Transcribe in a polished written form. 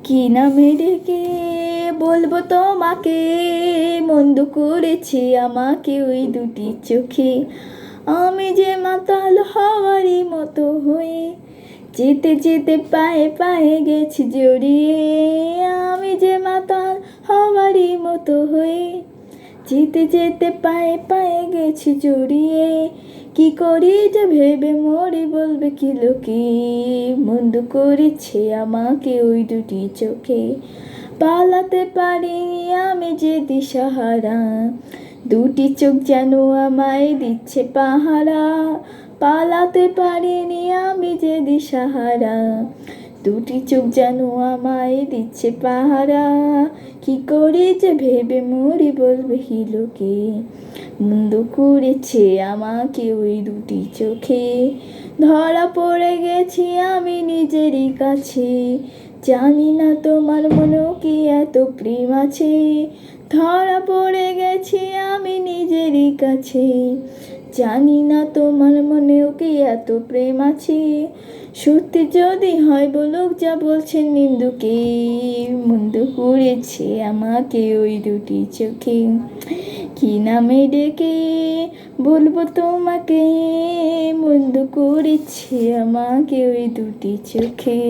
কি নামে ডেকে বলবো তোমাকে, মন্দ করেছে আমাকে ওই দুটি চোখে। আমি যে মাতাল হওয়ারই মতো হয়ে যেতে যেতে পায়ে পায়ে গেছি জড়িয়ে। আমি যে মাতাল হওয়ারই মতো হয়ে যেতে যেতে পায়ে পায়ে গেছি জড়িয়ে। কি করি যে ভেবে মরি, বলবে কি লোকে, মন্দ করেছে আমাকে ওই দুটি চোখে। পালাতে পারিনি আমি যে দিশাহারা, দুটি চোখ যেন আমায় দিচ্ছে পাহারা। পালাতে পারিনি আমি যে দিশাহারা, দুটি চোখ যেন আমায় দিচ্ছে পাহারা। কি করে যে ভেবে মরি, বলবে কি লোকে, মন্দ করেছে আমাকে ওই দুটি চোখে। ধরা পড়ে গেছি আমি নিজেরই কাছে, জানি না তোমার মনেও কি এত প্রেম আছে। ধরা পড়ে গেছি আমি নিজেরই কাছে, জানি না তোমার মনেও কি এত প্রেম আছে। সত্যি যদি হয় বলুক যা বলছেন নিন্দুকে, মন্দ করেছে আমাকে ওই দুটি চোখে। কি নামে ডেকে বলবো তোমাকে, মন্দ করেছে আমাকে ওই দুটি চোখে।